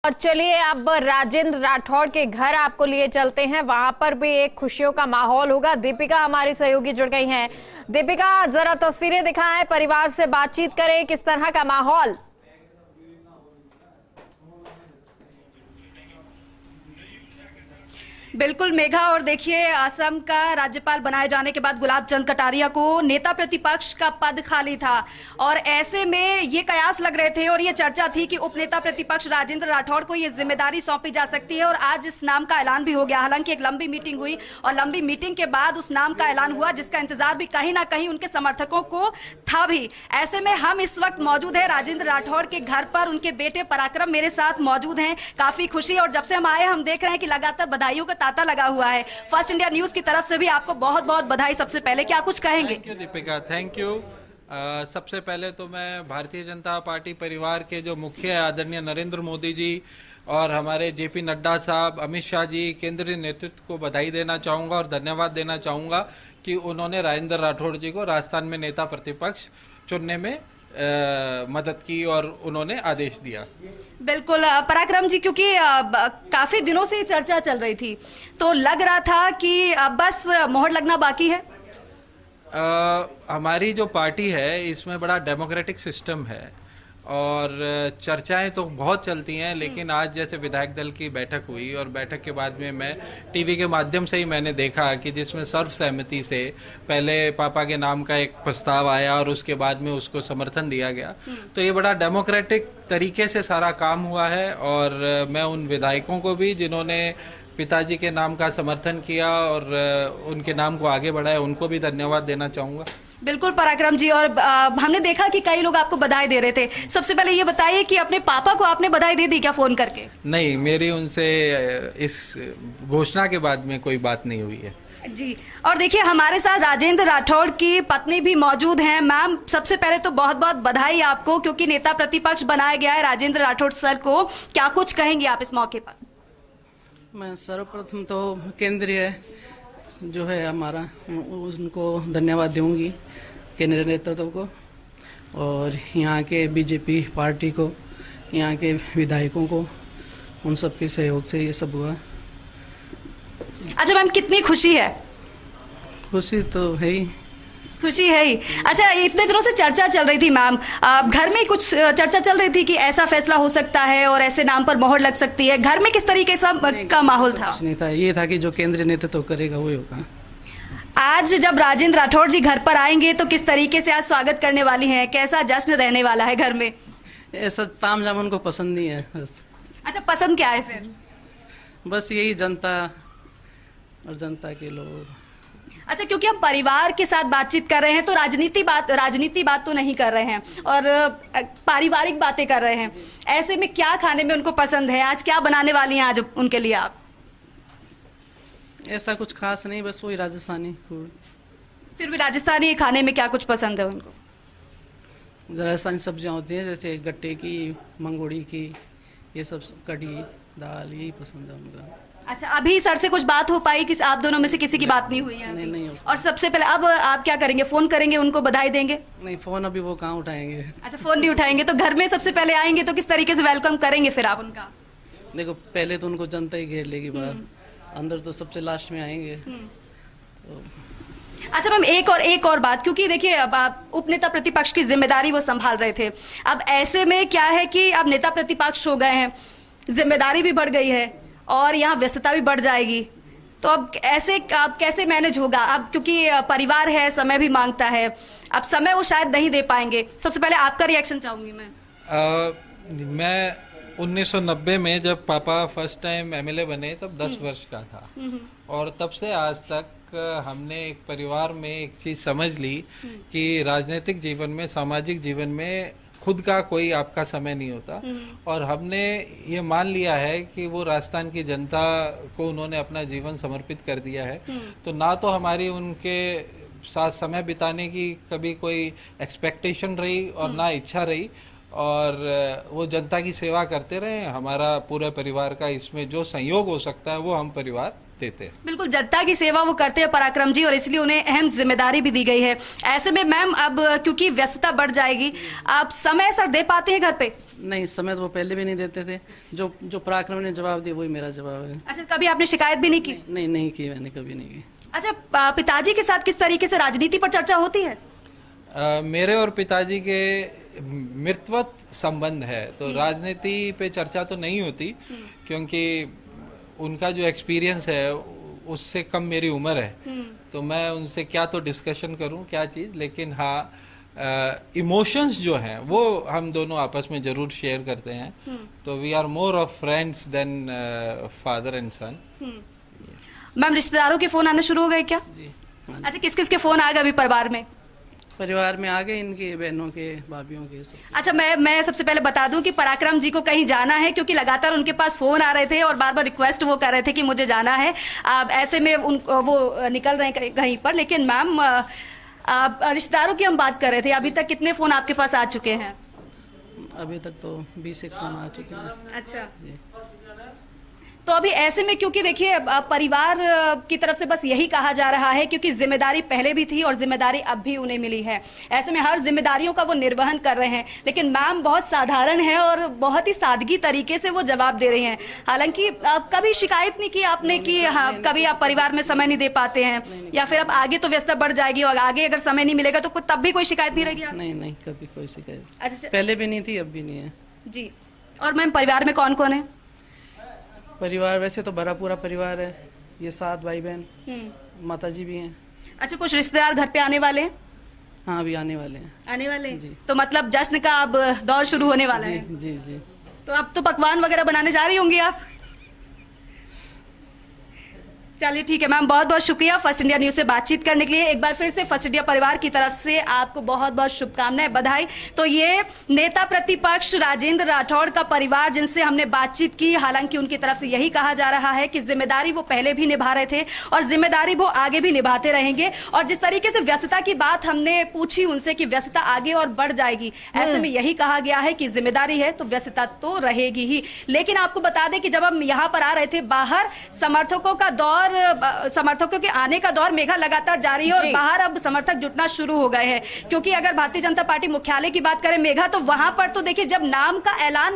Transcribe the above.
और चलिए अब राजेंद्र राठौड़ के घर आपको लिए चलते हैं। वहां पर भी एक खुशियों का माहौल होगा। दीपिका हमारी सहयोगी जुड़ गई हैं। दीपिका, जरा तस्वीरें दिखाएं, परिवार से बातचीत करें, किस तरह का माहौल? बिल्कुल मेघा, और देखिए असम का राज्यपाल बनाए जाने के बाद गुलाब चंद कटारिया को नेता प्रतिपक्ष का पद खाली था और ऐसे में ये कयास लग रहे थे और ये चर्चा थी कि उपनेता प्रतिपक्ष राजेंद्र राठौड़ को ये जिम्मेदारी सौंपी जा सकती है और आज इस नाम का ऐलान भी हो गया। हालांकि एक लंबी मीटिंग हुई और लंबी मीटिंग के बाद उस नाम का ऐलान हुआ जिसका इंतजार भी कहीं ना कहीं उनके समर्थकों को था भी। ऐसे में हम इस वक्त मौजूद है राजेंद्र राठौड़ के घर पर। उनके बेटे पराक्रम मेरे साथ मौजूद हैं। काफी खुशी, और जब से हम आए हम देख रहे हैं कि लगातार बधाइयों का तांता लगा हुआ है। फर्स्ट इंडिया न्यूज की तरफ से भी आपको बहुत बहुत बधाई। सबसे पहले क्या कुछ कहेंगे? Thank you Deepika, thank you. सबसे पहले तो मैं भारतीय जनता पार्टी परिवार के जो मुखिया आदरणीय नरेंद्र मोदी जी और हमारे जेपी नड्डा साहब, अमित शाह जी, केंद्रीय नेतृत्व को बधाई देना चाहूंगा और धन्यवाद देना चाहूंगा कि उन्होंने राजेंद्र राठौड़ जी को राजस्थान में नेता प्रतिपक्ष चुनने में मदद की और उन्होंने आदेश दिया। बिल्कुल पराक्रम जी, क्योंकि काफी दिनों से चर्चा चल रही थी तो लग रहा था कि बस मोहर लगना बाकी है। हमारी जो पार्टी है इसमें बड़ा डेमोक्रेटिक सिस्टम है और चर्चाएं तो बहुत चलती हैं, लेकिन आज जैसे विधायक दल की बैठक हुई और बैठक के बाद में मैं टीवी के माध्यम से ही मैंने देखा कि जिसमें सर्वसहमति से पहले पापा के नाम का एक प्रस्ताव आया और उसके बाद में उसको समर्थन दिया गया। तो ये बड़ा डेमोक्रेटिक तरीके से सारा काम हुआ है और मैं उन विधायकों को भी जिन्होंने पिताजी के नाम का समर्थन किया और उनके नाम को आगे बढ़ाया, उनको भी धन्यवाद देना चाहूँगा। बिल्कुल पराक्रम जी, और हमने देखा कि कई लोग आपको बधाई दे रहे थे। सबसे पहले ये बताइए कि अपने पापा को आपने बधाई दे दी क्या फोन करके? नहीं, मेरी उनसे इस घोषणा के बाद में कोई बात नहीं हुई है जी। और देखिए हमारे साथ राजेंद्र राठौड़ की पत्नी भी मौजूद हैं। मैम, सबसे पहले तो बहुत बहुत बधाई आपको, क्योंकि नेता प्रतिपक्ष बनाया गया है राजेंद्र राठौड़ सर को। क्या कुछ कहेंगे आप इस मौके पर? मैं सर्वप्रथम तो केंद्रीय जो है हमारा उनको धन्यवाद दूंगी, केंद्रीय नेतृत्व को और यहाँ के बीजेपी पार्टी को, यहाँ के विधायकों को, उन सबके सहयोग से ये सब हुआ। अच्छा मैम, कितनी खुशी है? खुशी तो है ही, खुशी है ही। अच्छा, इतने दिनों से चर्चा चल रही थी मैम, घर में कुछ चर्चा चल रही थी कि ऐसा फैसला हो सकता है और ऐसे नाम पर मोहर लग सकती है। घर में किस तरीके का माहौल था? नहीं था, ये था कि जो केंद्रीय नेतृत्व करेगा वही होगा। आज जब राजेंद्र राठौड़ जी घर पर आएंगे तो किस तरीके से आज स्वागत करने वाली हैं? कैसा जश्न रहने वाला है घर में? ऐसा ताम झाम उनको पसंद नहीं है बस। अच्छा, पसंद क्या है फिर? बस यही जनता और जनता के लोग। अच्छा, क्योंकि हम परिवार के साथ बातचीत कर रहे हैं तो राजनीति बात तो नहीं कर रहे हैं और पारिवारिक बातें कर रहे हैं। ऐसे में क्या खाने में उनको पसंद है? आज क्या बनाने वाली हैं आज उनके लिए आप? ऐसा कुछ खास नहीं, बस वही राजस्थानी फूड। फिर भी राजस्थानी खाने में क्या कुछ पसंद है उनको? राजस्थानी सब्जियां होती हैं जैसे गट्टे की, मंगोड़ी की, ये सब, कढ़ी, दाल, यही पसंद है उनका। अच्छा, अभी सर से कुछ बात हो पाई कि आप दोनों में से किसी की बात नहीं हुई है? नहीं हो। और सबसे पहले अब आप क्या करेंगे? फोन करेंगे, उनको बधाई देंगे? नहीं, फोन अभी वो कहाँ उठाएंगे। अच्छा, फोन नहीं उठाएंगे तो घर में सबसे पहले आएंगे तो किस तरीके से वेलकम करेंगे फिर आप उनका? देखो, पहले तो उनको जनता ही घेर लेगी बाहर, अंदर तो सबसे लास्ट में आएंगे तो। अच्छा मैम, एक और बात, क्योंकि देखिए अब आप उपनेता प्रतिपक्ष की जिम्मेदारी वो संभाल रहे थे। अब ऐसे में क्या है कि अब नेता प्रतिपक्ष हो गए हैं, जिम्मेदारी भी बढ़ गई है और यहाँ व्यस्तता भी बढ़ जाएगी, तो अब ऐसे आप कैसे मैनेज होगा? अब क्योंकि परिवार है, समय भी मांगता है, अब समय वो शायद नहीं दे पाएंगे। सबसे पहले आपका रिएक्शन चाहूंगी मैं 1990 में जब पापा फर्स्ट टाइम एमएलए बने तब 10 वर्ष का था और तब से आज तक हमने एक परिवार में एक चीज समझ ली कि राजनीतिक जीवन में, सामाजिक जीवन में खुद का कोई आपका समय नहीं होता और हमने ये मान लिया है कि वो राजस्थान की जनता को उन्होंने अपना जीवन समर्पित कर दिया है। तो ना तो हमारी उनके साथ समय बिताने की कभी कोई एक्सपेक्टेशन रही और ना इच्छा रही और वो जनता की सेवा करते रहे। हमारा पूरे परिवार का इसमें जो सहयोग हो सकता है वो हम परिवार देते हैं। बिल्कुल, जनता की सेवा वो करते हैं पराक्रम जी, और इसलिए उन्हें अहम जिम्मेदारी भी दी गई है। ऐसे में मैम अब क्योंकि व्यस्तता बढ़ जाएगी, आप समय सर दे पाते हैं घर पे? नहीं, समय तो वो पहले भी नहीं देते थे। जो पराक्रम ने जवाब दिया वही मेरा जवाब है। अच्छा, कभी आपने शिकायत भी नहीं की? नहीं की, मैंने कभी नहीं की। अच्छा, पिताजी के साथ किस तरीके से राजनीति पर चर्चा होती है? मेरे और पिताजी के मित्रवत संबंध है, तो राजनीति पे चर्चा तो नहीं होती, क्योंकि उनका जो एक्सपीरियंस है उससे कम मेरी उम्र है, तो मैं उनसे क्या तो डिस्कशन करूं क्या चीज। लेकिन हाँ, इमोशंस जो हैं वो हम दोनों आपस में जरूर शेयर करते हैं। तो we are more of friends than father and son. Ma'am, रिश्तेदारों के फोन आना शुरू हो गए क्या? जी, अच्छा, किस किस के फोन आ गए अभी परिवार में? परिवार में आ गए, इनके बहनों के, भाभीियों के सब। अच्छा, मैं सबसे पहले बता दूं कि पराक्रम जी को कहीं जाना है, क्योंकि लगातार उनके पास फोन आ रहे थे और बार बार रिक्वेस्ट वो कर रहे थे कि मुझे जाना है। अब ऐसे में वो निकल रहे हैं कहीं पर। लेकिन मैम, रिश्तेदारों की हम बात कर रहे थे, अभी तक कितने फोन आपके पास आ चुके हैं? अभी तक तो 20 एक फोन आ चुके हैं। अच्छा, जी। तो अभी ऐसे में, क्योंकि देखिए परिवार की तरफ से बस यही कहा जा रहा है, क्योंकि जिम्मेदारी पहले भी थी और जिम्मेदारी अब भी उन्हें मिली है। ऐसे में हर जिम्मेदारियों का वो निर्वहन कर रहे हैं। लेकिन मैम बहुत साधारण है और बहुत ही सादगी तरीके से वो जवाब दे रही हैं। हालांकि कभी शिकायत नहीं की आपने कि हाँ कभी आप परिवार में समय नहीं दे पाते हैं, या फिर अब आगे तो व्यस्तता बढ़ जाएगी और आगे अगर समय नहीं मिलेगा तो तब भी कोई शिकायत नहीं रहेगी? नहीं, कभी कोई शिकायत। अच्छा, पहले भी नहीं थी, अब भी नहीं है। जी। और मैम, परिवार में कौन कौन है? परिवार वैसे तो भरा पूरा परिवार है, ये 7 भाई बहन, माता जी भी हैं। अच्छा, कुछ रिश्तेदार घर पे आने वाले हैं? हाँ, अभी आने वाले हैं। आने वाले हैं? जी। तो मतलब जश्न का अब दौर शुरू होने वाला जी, है। जी जी। तो अब तो पकवान वगैरह बनाने जा रही होंगी आप? चलिए ठीक है मैम, बहुत बहुत शुक्रिया फर्स्ट इंडिया न्यूज से बातचीत करने के लिए। एक बार फिर से फर्स्ट इंडिया परिवार की तरफ से आपको बहुत बहुत शुभकामनाएं, बधाई। तो ये नेता प्रतिपक्ष राजेंद्र राठौड़ का परिवार जिनसे हमने बातचीत की, हालांकि उनकी तरफ से यही कहा जा रहा है कि जिम्मेदारी वो पहले भी निभा रहे थे और जिम्मेदारी वो आगे भी निभाते रहेंगे। और जिस तरीके से व्यस्तता की बात हमने पूछी उनसे कि व्यस्तता आगे और बढ़ जाएगी, ऐसे में यही कहा गया है कि जिम्मेदारी है तो व्यस्तता तो रहेगी ही। लेकिन आपको बता दें कि जब हम यहाँ पर आ रहे थे, बाहर समर्थकों के आने का दौर मेघा लगातार जारी है और बाहर अब समर्थक जुटना शुरू हो गए हैं। क्योंकि अगर भारतीय जनता पार्टी मुख्यालय की बात करें मेघा, तो वहां पर तो देखिए जब नाम का ऐलान